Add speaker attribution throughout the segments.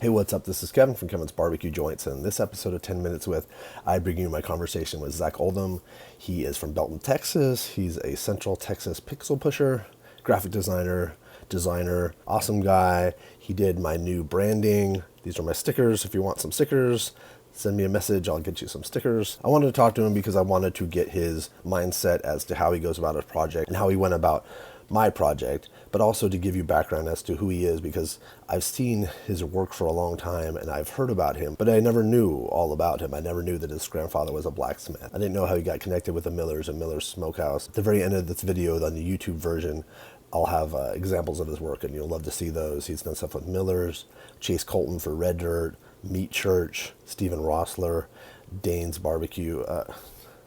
Speaker 1: Hey, what's up? This is Kevin from Kevin's Barbecue Joints, and in this episode of 10 Minutes With, I bring you my conversation with Zach Oldham. He is from Belton, Texas. He's a Central Texas pixel pusher, graphic designer, awesome guy. He did my new branding. These are my stickers. If you want some stickers, send me a message. I'll get you some stickers. I wanted to talk to him because I wanted to get his mindset as to how he goes about his project and how he went about my project, but also to give you background as to who he is, because I've seen his work for a long time and I've heard about him, but I never knew all about him. I never knew that his grandfather was a blacksmith. I didn't know how he got connected with the Millers and Miller's Smokehouse. At the very end of this video, on the YouTube version, I'll have examples of his work and you'll love to see those. He's done stuff with Miller's, Chase Colton for Red Dirt, Meat Church, Stephen Rossler, Dane's Barbecue.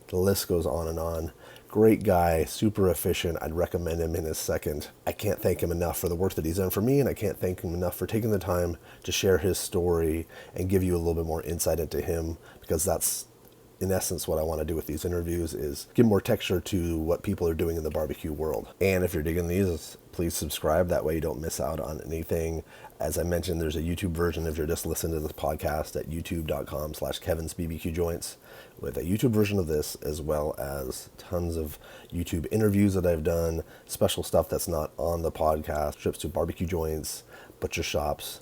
Speaker 1: The list goes on and on. Great guy, super efficient. I'd recommend him in a second. I can't thank him enough for the work that he's done for me, and I can't thank him enough for taking the time to share his story and give you a little bit more insight into him, because that's in essence what I want to do with these interviews, is give more texture to what people are doing in the barbecue world. And if you're digging these, please subscribe. That way you don't miss out on anything. As I mentioned, there's a YouTube version if you're just listening to this podcast at youtube.com/KevinsBBQJoints, with a YouTube version of this, as well as tons of YouTube interviews that I've done, special stuff that's not on the podcast, trips to barbecue joints, butcher shops,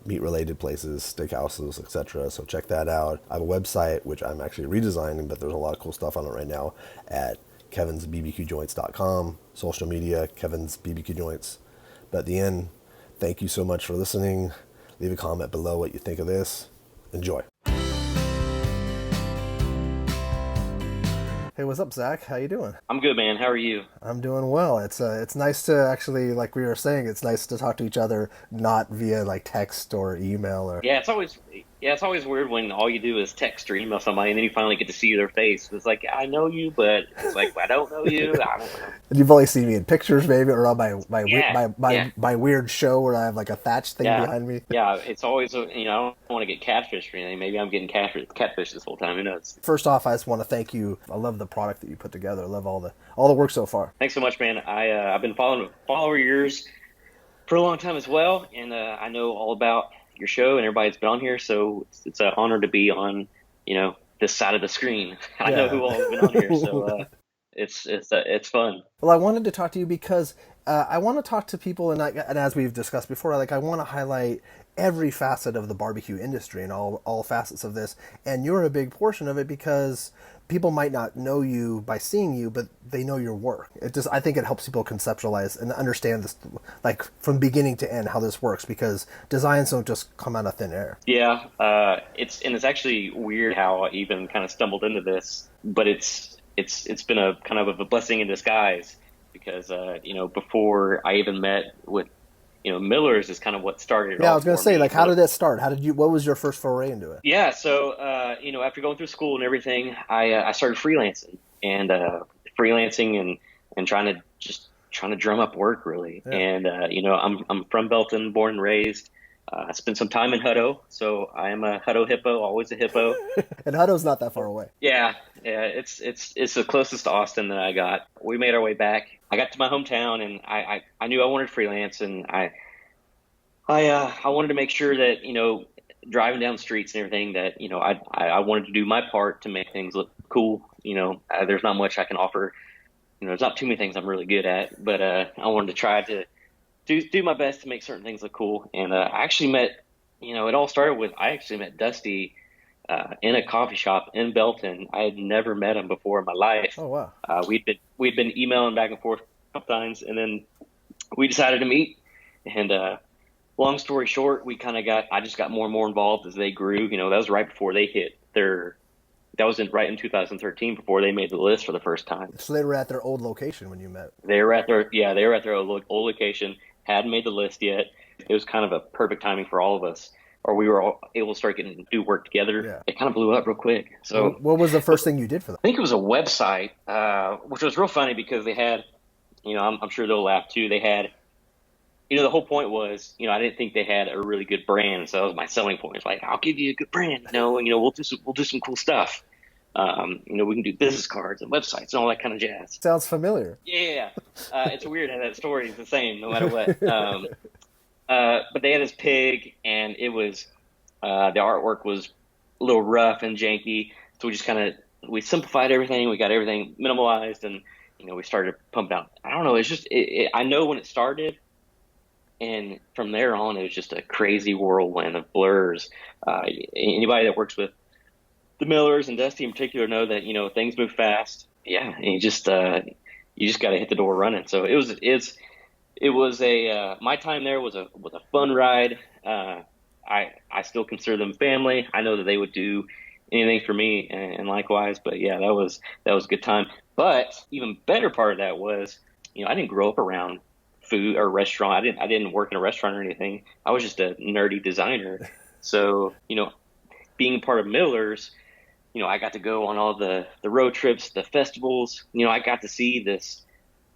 Speaker 1: meat-related places, steakhouses, etc. So check that out. I have a website, which I'm actually redesigning, but there's a lot of cool stuff on it right now at kevinsbbqjoints.com. Social media, Kevin's BBQ Joints. But at the end, thank you so much for listening. Leave a comment below what you think of this. Enjoy. Hey, what's up, Zach? How you doing?
Speaker 2: I'm good, man. How are you?
Speaker 1: I'm doing well. It's nice to actually, like we were saying, it's nice to talk to each other, not via like text or email or.
Speaker 2: It's always weird when all you do is text or email somebody and then you finally get to see their face. It's like, I know you, but it's like, I don't know you. I don't know.
Speaker 1: And you've only seen me in pictures, maybe, or on
Speaker 2: Yeah,
Speaker 1: my weird show where I have like a thatch thing
Speaker 2: yeah,
Speaker 1: behind me.
Speaker 2: yeah. It's always, I don't want to get catfish or anything. Maybe I'm getting catfish this whole time. Who knows?
Speaker 1: First off, I just want to thank you. I love the product that you put together. I love all the work so far.
Speaker 2: Thanks so much, man. I've been follower yours for a long time as well, and I know all about your show and everybody that's been on here, so it's an honor to be on, this side of the screen. I know who all has been on here, so it's fun.
Speaker 1: Well, I wanted to talk to you because I want to talk to people, and as we've discussed before, like I want to highlight every facet of the barbecue industry and all facets of this, and you're a big portion of it because people might not know you by seeing you, but they know your work. I think it helps people conceptualize and understand this, like from beginning to end, how this works, because designs don't just come out of thin air.
Speaker 2: Yeah, it's actually weird how I even kind of stumbled into this, but it's been a kind of a blessing in disguise, because before I even met with Miller's is kind of what started it.
Speaker 1: Yeah,
Speaker 2: all
Speaker 1: I was going to
Speaker 2: for
Speaker 1: say,
Speaker 2: me.
Speaker 1: like, how did that start? What was your first foray into it?
Speaker 2: Yeah, so after going through school and everything, I started freelancing and trying to drum up work, really. Yeah. And I'm from Belton, born and raised. I spent some time in Hutto, so I am a Hutto hippo, always a hippo.
Speaker 1: And Hutto's not that far away.
Speaker 2: Yeah, it's the closest to Austin that I got. We made our way back. I got to my hometown, and I knew I wanted freelance, and I wanted to make sure that driving down streets and everything, that I wanted to do my part to make things look cool. There's not much I can offer. There's not too many things I'm really good at, but I wanted to try to do my best to make certain things look cool. And I actually met, it all started with, I actually met Dusty in a coffee shop in Belton. I had never met him before in my life.
Speaker 1: Oh, wow.
Speaker 2: We'd been emailing back and forth a couple times, and then we decided to meet. And long story short, I just got more and more involved as they grew. That was right before they hit that was right in 2013, before they made the list for the first time.
Speaker 1: So they were at their old location when you met.
Speaker 2: They were at their old location. Hadn't made the list yet. It was kind of a perfect timing for all of us, or we were all able to start getting to do work together. Yeah. It kind of blew up real quick. So
Speaker 1: what was the first thing you did for them?
Speaker 2: I think it was a website, which was real funny because they had, I'm sure they'll laugh too. They had, the whole point was, I didn't think they had a really good brand. So that was my selling point. It's like, I'll give you a good brand, we'll do some cool stuff. We can do business cards and websites and all that kind of jazz.
Speaker 1: Sounds familiar.
Speaker 2: Yeah. It's weird how that story is the same no matter what. But they had this pig, and it was the artwork was a little rough and janky. So we just kind of we simplified everything. We got everything minimalized, and we started pumping out. I don't know. It's just I know when it started, and from there on, it was just a crazy whirlwind of blurs. Anybody that works with the Millers and Dusty in particular know that things move fast. Yeah, and you just got to hit the door running. So it was a my time there was a fun ride. I still consider them family. I know that they would do anything for me, and likewise. But yeah, that was a good time. But even better part of that was, I didn't grow up around food or restaurant. I didn't work in a restaurant or anything. I was just a nerdy designer. So being part of Miller's, I got to go on all the road trips, the festivals. I got to see this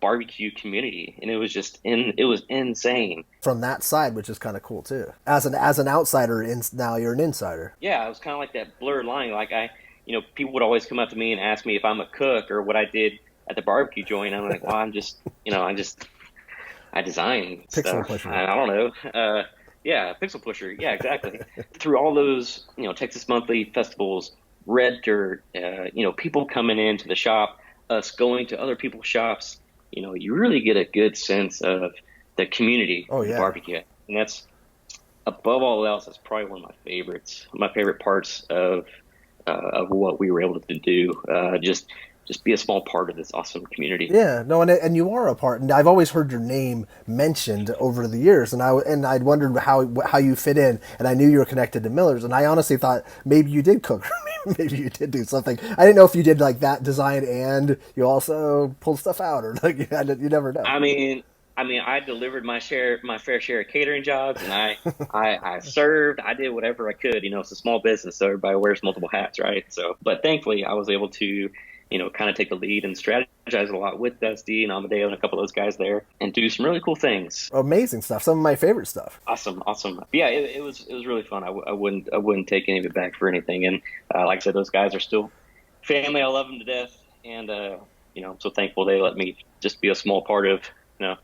Speaker 2: barbecue community, and it was insane.
Speaker 1: From that side, which is kind of cool too. As an outsider, now you're an insider.
Speaker 2: Yeah, it was kind of like that blurred line. Like people would always come up to me and ask me if I'm a cook or what I did at the barbecue joint. I'm like, well, I design
Speaker 1: Pixel
Speaker 2: stuff.
Speaker 1: pusher.
Speaker 2: I don't know. Yeah, pixel pusher. Yeah, exactly. Through all those, Texas Monthly festivals, Red Dirt, people coming into the shop, us going to other people's shops, you really get a good sense of the community
Speaker 1: Oh
Speaker 2: of the
Speaker 1: yeah.
Speaker 2: barbecue. And that's, above all else, that's probably one of my favorites. My favorite parts of what we were able to do. Just be a small part of this awesome community.
Speaker 1: Yeah, no, and you are a part, and I've always heard your name mentioned over the years, and I'd wondered how you fit in, and I knew you were connected to Miller's, and I honestly thought maybe you did cook, maybe you did do something. I didn't know if you did like that design and you also pulled stuff out, or like you never know.
Speaker 2: I delivered my fair share of catering jobs, and I served. I did whatever I could. It's a small business, so everybody wears multiple hats, right? So, but thankfully, I was able to, kind of take the lead and strategize a lot with Dusty and Amadeo and a couple of those guys there, and do some really cool things.
Speaker 1: Amazing stuff, some of my favorite stuff.
Speaker 2: Awesome. But yeah, it was really fun. I wouldn't take any of it back for anything. And like I said, those guys are still family. I love them to death, and I'm so thankful they let me just be a small part of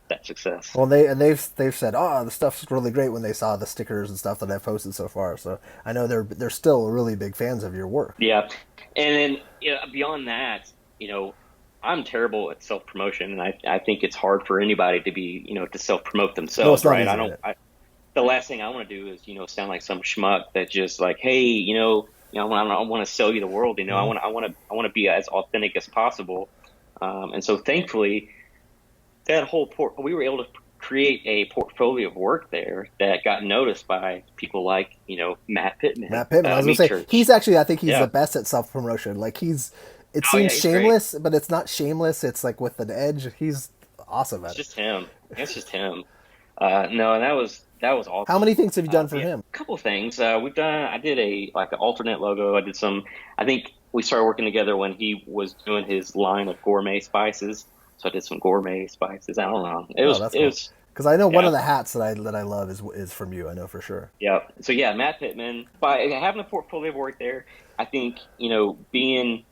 Speaker 2: that success.
Speaker 1: Well, they've said, oh, the stuff's really great when they saw the stickers and stuff that I've posted so far. So I know they're still really big fans of your work.
Speaker 2: Yeah, and then beyond that, I'm terrible at self promotion, and I think it's hard for anybody to be to self promote
Speaker 1: No,
Speaker 2: themselves,
Speaker 1: it's not
Speaker 2: right?
Speaker 1: easy.
Speaker 2: The last thing I want to do is sound like some schmuck that just like, hey, I want to sell you the world. I want to be as authentic as possible, and so thankfully, that we were able to create a portfolio of work there that got noticed by people like Matt Pittman.
Speaker 1: Matt Pittman. I was
Speaker 2: Meat
Speaker 1: gonna say
Speaker 2: Church.
Speaker 1: he's actually. I think he's
Speaker 2: Yeah.
Speaker 1: the best at self promotion. Like it
Speaker 2: Oh yeah,
Speaker 1: seems
Speaker 2: he's great.
Speaker 1: shameless, but it's not shameless. It's like with an edge. He's awesome
Speaker 2: It's
Speaker 1: at it.
Speaker 2: just him. It's just him. No, and that was awesome.
Speaker 1: How many things have you done for
Speaker 2: Yeah,
Speaker 1: him?
Speaker 2: a couple of things. I did an alternate logo. I did some. I think we started working together when he was doing his line of gourmet spices. So I did some gourmet spices. I don't know. It
Speaker 1: Oh,
Speaker 2: was
Speaker 1: that's
Speaker 2: it
Speaker 1: cool.
Speaker 2: was
Speaker 1: Because I know one
Speaker 2: yeah.
Speaker 1: of the hats that I love is from you. I know for sure.
Speaker 2: Yeah. So yeah, Matt Pittman. By having a portfolio of work there, I think being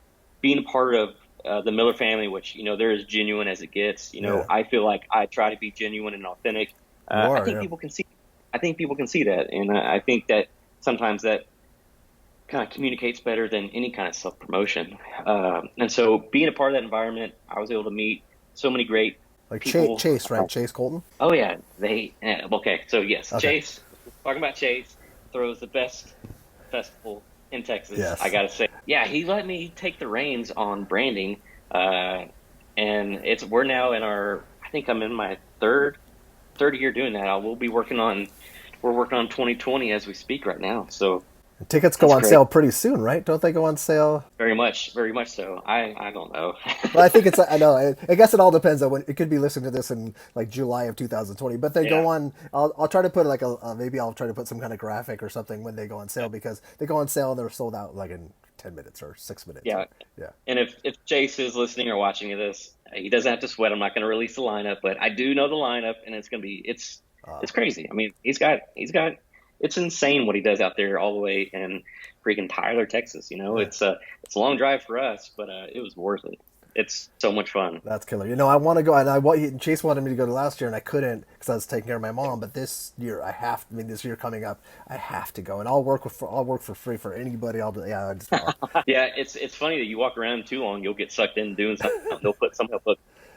Speaker 2: a part of the Miller family, which they're as genuine as it gets.
Speaker 1: Yeah,
Speaker 2: I feel like I try to be genuine and authentic.
Speaker 1: you
Speaker 2: I
Speaker 1: are.
Speaker 2: think
Speaker 1: Yeah.
Speaker 2: people can see. I think people can see that, and I think that sometimes that kind of communicates better than any kind of self promotion. And so, being a part of that environment, I was able to meet so many great
Speaker 1: Like
Speaker 2: people.
Speaker 1: Chase, right? Chase Colton.
Speaker 2: Oh yeah, okay. So yes,
Speaker 1: Okay.
Speaker 2: Chase. Talking about Chase, throws the best festival in Texas.
Speaker 1: Yes.
Speaker 2: I gotta say, yeah, he let me take the reins on branding, and we're now in our. I think I'm in my third year doing that. We're working on 2020 as we speak right now. So
Speaker 1: And tickets go
Speaker 2: that's
Speaker 1: on
Speaker 2: great.
Speaker 1: sale pretty soon, right? Don't they go on sale?
Speaker 2: Very much so. I don't know.
Speaker 1: Well, I think it's. I know. I guess it all depends on when. It could be listening to this in like July of 2020, but they
Speaker 2: Yeah.
Speaker 1: go on. I'll try to put like maybe I'll try to put some kind of graphic or something when they go on sale because they go on sale and they're sold out like in 10 minutes or 6 minutes.
Speaker 2: Yeah.
Speaker 1: Yeah.
Speaker 2: And if Chase is listening or watching this, he doesn't have to sweat. I'm not going to release the lineup, but I do know the lineup, and it's crazy. I mean, he's got it's insane what he does out there all the way in freaking Tyler, Texas.
Speaker 1: Yeah.
Speaker 2: It's a long drive for us, but it was worth it. It's so much fun.
Speaker 1: That's killer. I want to go, and Chase wanted me to go to last year, and I couldn't because I was taking care of my mom. But this year, I have. I mean, this year coming up, I have to go, and I'll work for free for anybody. I'll do. Yeah,
Speaker 2: Yeah, it's funny that you walk around too long, you'll get sucked in doing something.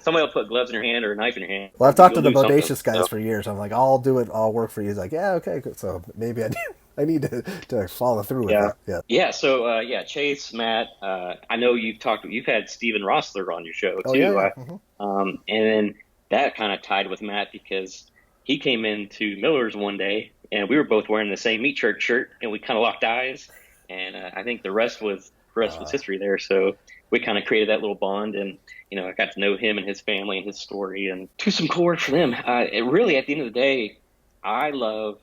Speaker 2: Somebody will put gloves in your hand or a knife in your hand.
Speaker 1: Well, I've talked to
Speaker 2: You'll
Speaker 1: the
Speaker 2: do something.
Speaker 1: bodacious guys
Speaker 2: So,
Speaker 1: for years. I'm like, I'll do it. I'll work for you. He's like, yeah, okay. Good. So maybe I need to follow through with
Speaker 2: yeah,
Speaker 1: that. Yeah.
Speaker 2: yeah. So yeah, Chase, Matt. I know you've had Steven Rossler on your show
Speaker 1: Oh yeah,
Speaker 2: too.
Speaker 1: yeah. Hmm.
Speaker 2: And then that kind of tied with Matt because he came into Miller's one day and we were both wearing the same Meat Church shirt and we kind of locked eyes. And I think the rest was history there. So we kind of created that little bond, and I got to know him and his family and his story, and do some cool work for them. It really, at the end of the day, I love,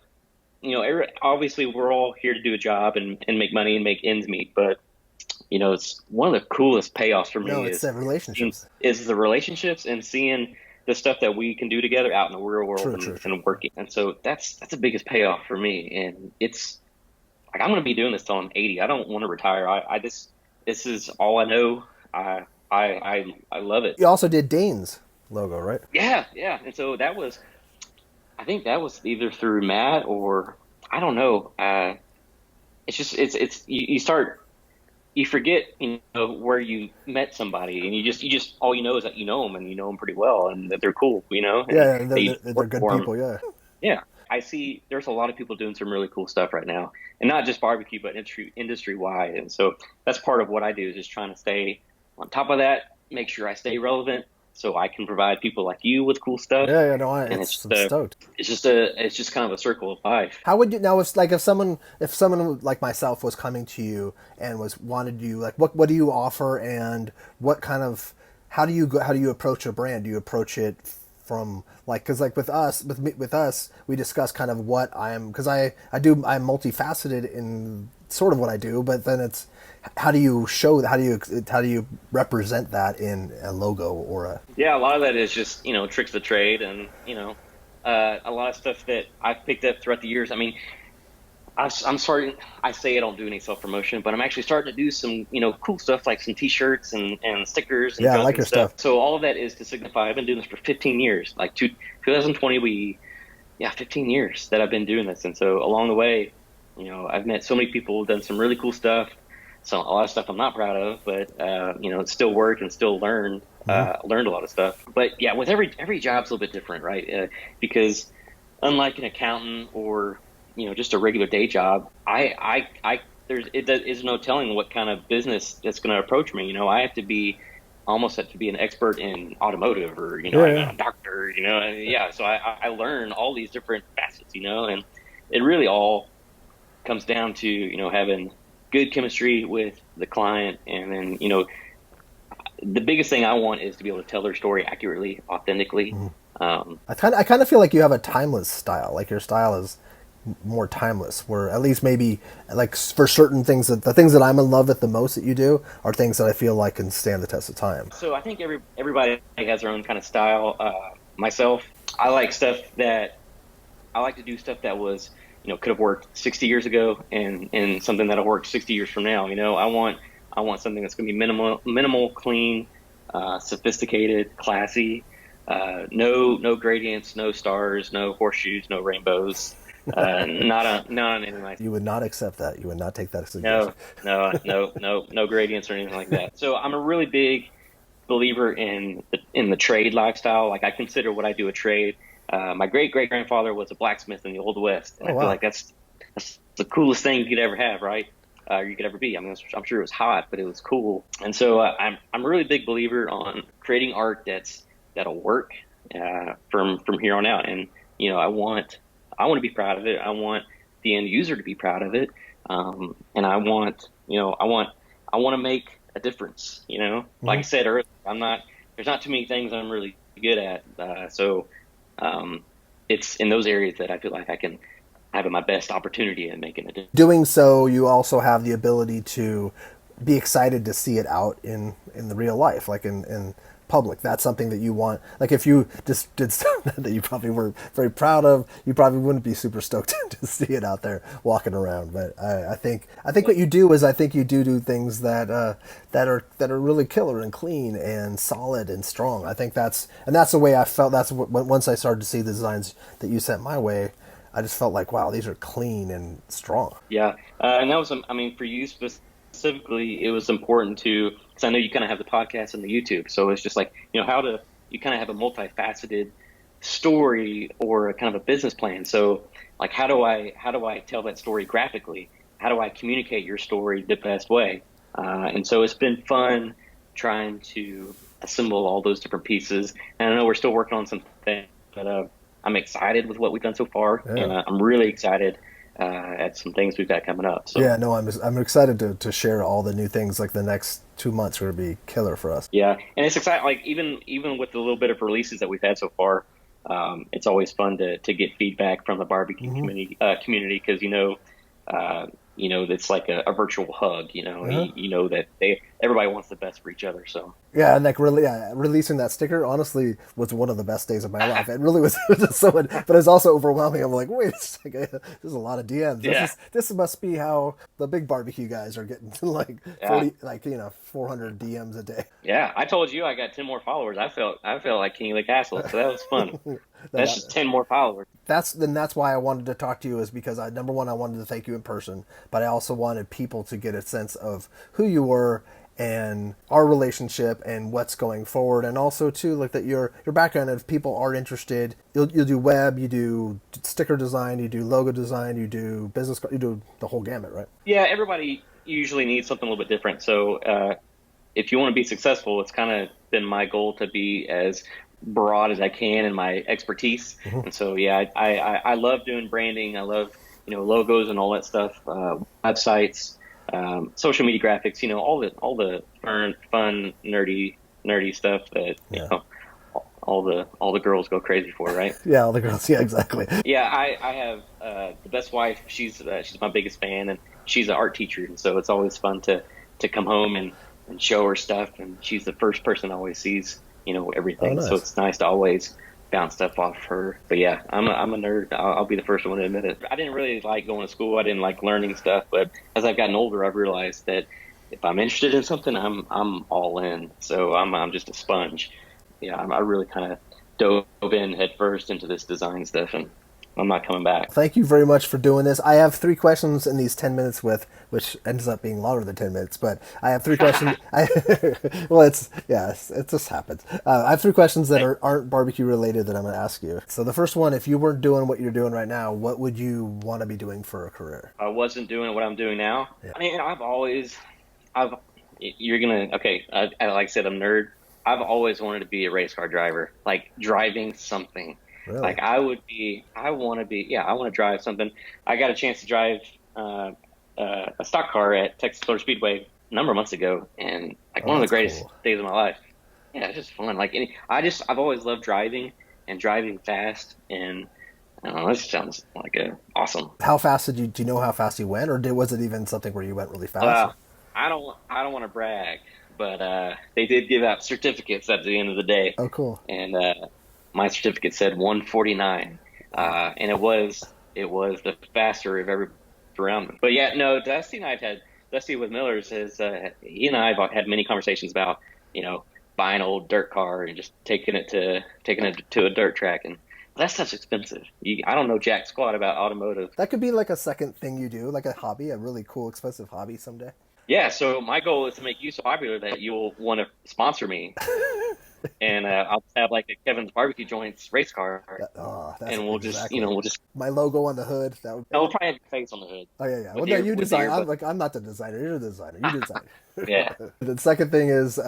Speaker 2: obviously we're all here to do a job and make money and make ends meet, but it's one of the coolest payoffs for
Speaker 1: No,
Speaker 2: me
Speaker 1: it's the relationships.
Speaker 2: is the relationships and seeing the stuff that we can do together out in the real world
Speaker 1: True.
Speaker 2: and working. And so that's the biggest payoff for me. And it's like I'm going to be doing this till I'm 80. I don't want to retire. This is all I know. I love it.
Speaker 1: You also did Dane's logo, right?
Speaker 2: Yeah, yeah. And so I think that was either through Matt or I don't know. It's just you start you forget where you met somebody, and you just all you know is that you know them and you know them pretty well and that they're cool, and
Speaker 1: Yeah,
Speaker 2: that you
Speaker 1: they're
Speaker 2: work
Speaker 1: good
Speaker 2: for 'em.
Speaker 1: people. Yeah.
Speaker 2: Yeah, I see. There's a lot of people doing some really cool stuff right now, and not just barbecue, but industry wide. And so that's part of what I do is just trying to stay on top of that, make sure I stay relevant, so I can provide people like you with cool stuff.
Speaker 1: Yeah, yeah. No,
Speaker 2: And
Speaker 1: I'm stoked.
Speaker 2: it's just kind of a circle of life.
Speaker 1: How would you now? If someone like myself was coming to you and wanted you, like, what do you offer, and what kind of how do you approach a brand? Do you approach it from, like, because, like, with us we discuss kind of what because I'm multifaceted in sort of what I do, but then it's how do you how do you represent that in a logo or a
Speaker 2: Yeah, a lot of that is just tricks of the trade, and a lot of stuff that I've picked up throughout the years. I mean, I'm starting. I say I don't do any self promotion, but I'm actually starting to do some, cool stuff like some T-shirts and stickers and
Speaker 1: yeah, I
Speaker 2: junk
Speaker 1: like
Speaker 2: and
Speaker 1: your
Speaker 2: stuff.
Speaker 1: stuff.
Speaker 2: So all of that is to signify I've been doing this for 15 years. Like 2020, 15 years that I've been doing this, and so along the way, I've met so many people, done some really cool stuff. So a lot of stuff I'm not proud of, but still work and still learn. Learned a lot of stuff, but yeah, with every job's a little bit different, right? Because unlike an accountant or just a regular day job, there's no telling what kind of business that's going to approach me. I almost have to be an expert in automotive, or
Speaker 1: Yeah,
Speaker 2: I'm
Speaker 1: yeah.
Speaker 2: a doctor, yeah. So I learn all these different facets, and it really all comes down to having good chemistry with the client, and then the biggest thing I want is to be able to tell their story accurately, authentically.
Speaker 1: I kind of feel like you have a timeless style. Like, your style is more timeless. Where at least maybe, like, for certain things, the things that I'm in love with the most that you do are things that I feel like can stand the test of time.
Speaker 2: So I think everybody has their own kind of style. Myself, I like to do stuff that was could have worked 60 years ago, and something that'll work 60 years from now. I want something that's going to be minimal, clean, sophisticated, classy. No gradients, no stars, no horseshoes, no rainbows. Not on any of my.
Speaker 1: You would not accept that. You would not take that
Speaker 2: No,
Speaker 1: suggestion.
Speaker 2: no gradients or anything like that. So I'm a really big believer in the trade lifestyle. Like, I consider what I do a trade. My great grandfather was a blacksmith in the Old West, and
Speaker 1: Oh
Speaker 2: I feel
Speaker 1: wow.
Speaker 2: like that's the coolest thing you could ever have, right? You could ever be. I mean, I'm sure it was hot, but it was cool. And so I'm a really big believer on creating art that'll work from here on out. And I want to be proud of it. I want the end user to be proud of it, and I want to make a difference. Like I said earlier, There's not too many things I'm really good at. It's in those areas that I feel like I can have my best opportunity in making a difference.
Speaker 1: Doing so, you also have the ability to be excited to see it out in the real life, like in public. That's something that you want. Like if you just did stuff that you probably weren't very proud of, you probably wouldn't be super stoked to see it out there walking around. But I think what you do is I think you do things that that are really killer and clean and solid and strong. I think that's the way I felt. That's what, once I started to see the designs that you sent my way, I just felt like, wow, these are clean and strong.
Speaker 2: Yeah, and that was, I mean, for you specifically, it was important to, because I know you kind of have the podcast and the YouTube, so it's just like, how to, you kind of have a multifaceted story or a kind of a business plan. So like, how do I tell that story graphically? How do I communicate your story the best way? And so it's been fun trying to assemble all those different pieces. And I know we're still working on some things, but I'm excited with what we've done so far, and I'm really excited at some things we've got coming up. So.
Speaker 1: Yeah, no, I'm excited to share all the new things. Like the next 2 months are going to be killer for us.
Speaker 2: Yeah, and it's exciting. Like even with the little bit of releases that we've had so far, it's always fun to get feedback from the barbecue community because it's like a virtual hug. You know that everybody wants the best for each other. So
Speaker 1: yeah, and like really, releasing that sticker honestly was one of the best days of my life. It really was just so, but it's also overwhelming. I'm like, wait, there's a lot of DMs.
Speaker 2: Yeah.
Speaker 1: This must be how the big barbecue guys are getting 40, 400 DMs a day.
Speaker 2: Yeah, I told you I got 10 more followers. I felt like King of the Castle, so that was fun. That's just 10 more followers.
Speaker 1: That's why I wanted to talk to you, is because number one, I wanted to thank you in person, but I also wanted people to get a sense of who you were and our relationship and what's going forward, and also too like that your background. If people are interested, you'll do web, you do sticker design, you do logo design, you do business, you do the whole gamut, right?
Speaker 2: Yeah, everybody usually needs something a little bit different. So if you want to be successful, it's kind of been my goal to be as broad as I can in my expertise. Mm-hmm. And so yeah, I love doing branding. I love logos and all that stuff, websites. Social media graphics, all the fun, nerdy stuff that all the girls go crazy for, right?
Speaker 1: Yeah, all the girls. Yeah, exactly.
Speaker 2: Yeah, I have the best wife. She's my biggest fan, and she's an art teacher, and so it's always fun to come home and show her stuff, and she's the first person always sees everything. Oh, nice. So it's nice to always bounce stuff off her. But yeah, I'm a nerd. I'll be the first one to admit it. I didn't really like going to school. I didn't like learning stuff. But as I've gotten older, I've realized that if I'm interested in something, I'm all in. So I'm just a sponge. Yeah, I really kind of dove in head first into this design stuff, and I'm not coming back.
Speaker 1: Thank you very much for doing this. I have 3 questions in these 10 minutes which ends up being longer than 10 minutes, but I have 3 questions. Well, it just happens. I have 3 questions that aren't barbecue related that I'm going to ask you. So the first one, if you weren't doing what you're doing right now, what would you want to be doing for a career?
Speaker 2: I wasn't doing what I'm doing now. Yeah. I mean, like I said, I'm a nerd. I've always wanted to be a race car driver, like driving something. Really? Like I want to drive something. I got a chance to drive a stock car at Texas Motor Speedway a number of months ago, and one of the greatest days of my life. Yeah, it's just fun. I've always loved driving and driving fast, and I don't know, this sounds like awesome.
Speaker 1: How fast do you know how fast you went, or was it even something where you went really fast?
Speaker 2: I don't want to brag, but they did give out certificates at the end of the day.
Speaker 1: Oh, cool.
Speaker 2: And my certificate said 149, and it was the faster of every around me. But yeah, no, Dusty with Miller's he and I have had many conversations about buying an old dirt car and just taking it to a dirt track, and that stuff's expensive. I don't know jack squat about automotive.
Speaker 1: That could be like a second thing you do, like a hobby, a really cool, expensive hobby someday.
Speaker 2: Yeah, so my goal is to make you so popular that you'll want to sponsor me. And I'll have like a Kevin's Barbecue Joints race car, and we'll just
Speaker 1: my logo on the hood.
Speaker 2: We'll probably have your face on the hood.
Speaker 1: Oh yeah. Well, you design. I'm not the designer. You're the designer. You design.
Speaker 2: Yeah.
Speaker 1: The second thing is,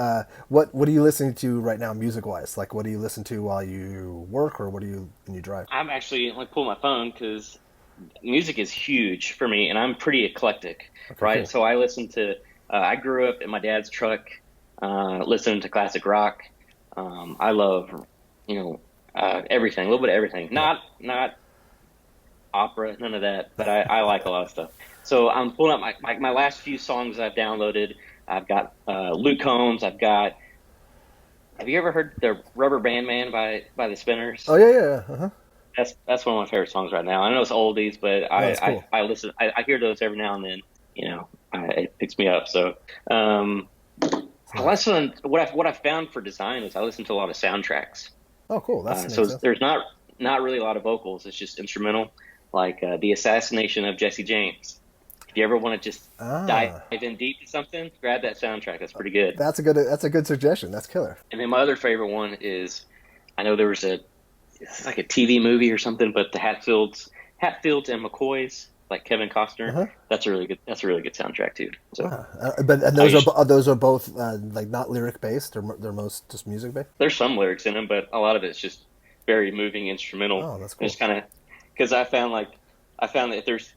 Speaker 1: what are you listening to right now, music wise? Like, what do you listen to while you work, or what do you when you drive?
Speaker 2: I'm actually pull my phone because music is huge for me, and I'm pretty eclectic, right? Cool. So I listen to. I grew up in my dad's truck, listening to classic rock. I love, everything, a little bit of everything. Not opera, none of that, but I like a lot of stuff. So I'm pulling up my last few songs I've downloaded. I've got Luke Combs. I've got Have you ever heard the Rubber Band Man by the Spinners?
Speaker 1: Oh yeah, yeah, yeah. Uh-huh.
Speaker 2: That's one of my favorite songs right now. I know it's oldies, but
Speaker 1: No, it's cool.
Speaker 2: I listen. I hear those every now and then. It picks me up. So um,
Speaker 1: It's
Speaker 2: I
Speaker 1: nice.
Speaker 2: listen. What I found for design is I listen to a lot of soundtracks.
Speaker 1: Oh, cool. That
Speaker 2: So
Speaker 1: makes sense.
Speaker 2: there's not really a lot of vocals. It's just instrumental, like the assassination of Jesse James. If you ever want to just dive
Speaker 1: Ah,
Speaker 2: in deep to something, grab that soundtrack. That's pretty good.
Speaker 1: that's a good suggestion. That's killer.
Speaker 2: And then my other favorite one is I know there was it's like a TV movie or something, but the Hatfields and McCoys, like Kevin Costner.
Speaker 1: Uh-huh.
Speaker 2: That's a really good soundtrack too. So
Speaker 1: Wow. But and
Speaker 2: I used
Speaker 1: those are both like not lyric based. They're most just music based.
Speaker 2: there's some lyrics in them, but a lot of it's just very moving instrumental.
Speaker 1: Oh, that's
Speaker 2: And
Speaker 1: cool.
Speaker 2: it's kind of because I found that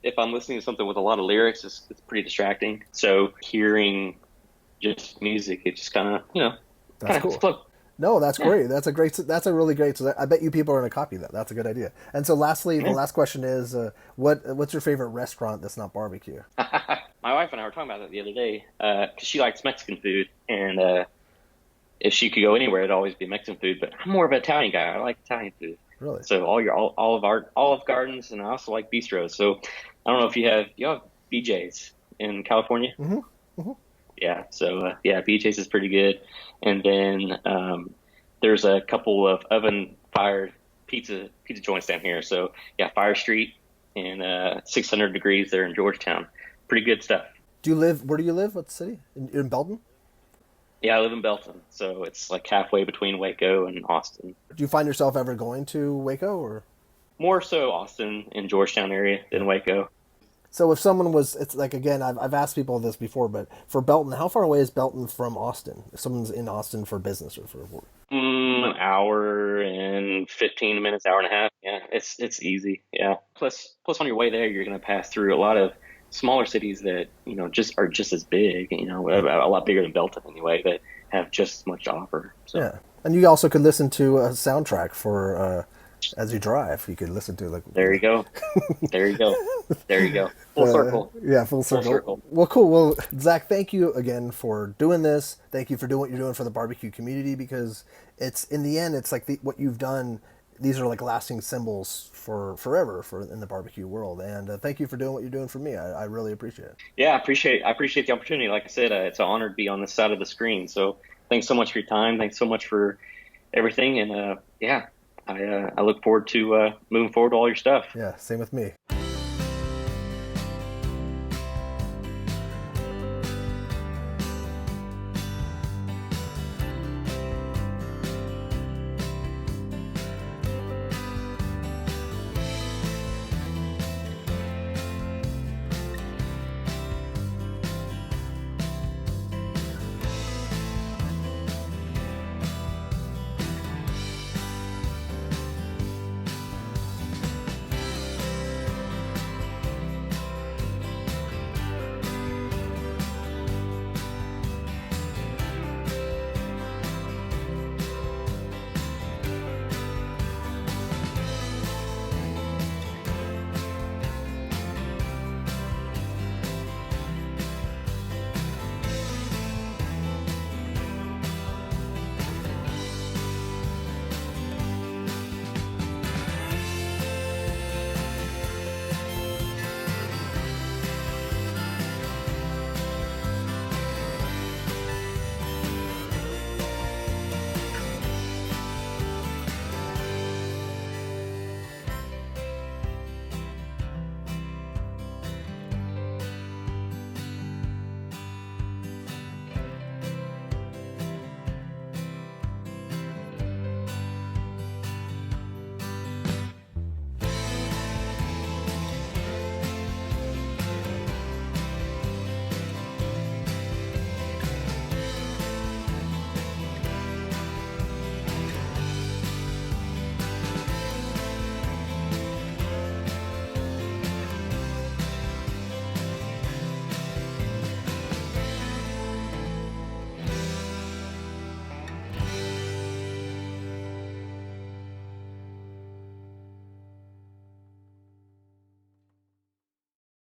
Speaker 2: if I'm listening to something with a lot of lyrics, it's pretty distracting. So hearing just music, it just
Speaker 1: That's
Speaker 2: kind of
Speaker 1: cool. No, that's great. That's a really great. So I bet you people are going to copy that. That's a good idea. And so, lastly, the
Speaker 2: yeah.
Speaker 1: last question is, what's your favorite restaurant that's not barbecue?
Speaker 2: My wife and I were talking about that the other day because she likes Mexican food, and if she could go anywhere, it'd always be Mexican food. But I'm more of an Italian guy. I like Italian food.
Speaker 1: Really?
Speaker 2: So Olive Gardens, and I also like bistros. So I don't know if you have BJ's in California.
Speaker 1: Mm-hmm. Mm-hmm.
Speaker 2: Yeah. So yeah, BJ's is pretty good. And then there's a couple of oven fired pizza joints down here. So yeah, Fire Street and 600 Degrees there in Georgetown. Pretty good stuff.
Speaker 1: Do you live? Where do you live? What city? In Belton?
Speaker 2: Yeah, I live in Belton, so it's like halfway between Waco and Austin.
Speaker 1: Do you find yourself ever going to Waco or?
Speaker 2: More so Austin and Georgetown area than Waco.
Speaker 1: So if someone was, it's like again, I've asked people this before, but for Belton, how far away is Belton from Austin? If someone's in Austin for business or for work?
Speaker 2: An hour and 15 minutes, hour and a half. Yeah, it's easy. Yeah. Plus on your way there, you're gonna pass through a lot of smaller cities that just are just as big. A lot bigger than Belton anyway. That have just as much to offer. So
Speaker 1: Yeah, and you also could listen to a soundtrack for as you drive. You could listen to like
Speaker 2: there you go. There you go. There you go. Full circle.
Speaker 1: yeah, full
Speaker 2: Full
Speaker 1: circle.
Speaker 2: circle.
Speaker 1: Well, cool. Well, Zach, thank you again for doing this. Thank you for doing what you're doing for the barbecue community because it's in the end, it's like what you've done. These are like lasting symbols for forever for in the barbecue world. And thank you for doing what you're doing for me. I really appreciate it.
Speaker 2: Yeah, I appreciate the opportunity. Like I said, it's an honor to be on this side of the screen. So thanks so much for your time. Thanks so much for everything. And yeah, I look forward to moving forward to all your stuff.
Speaker 1: Yeah, same with me.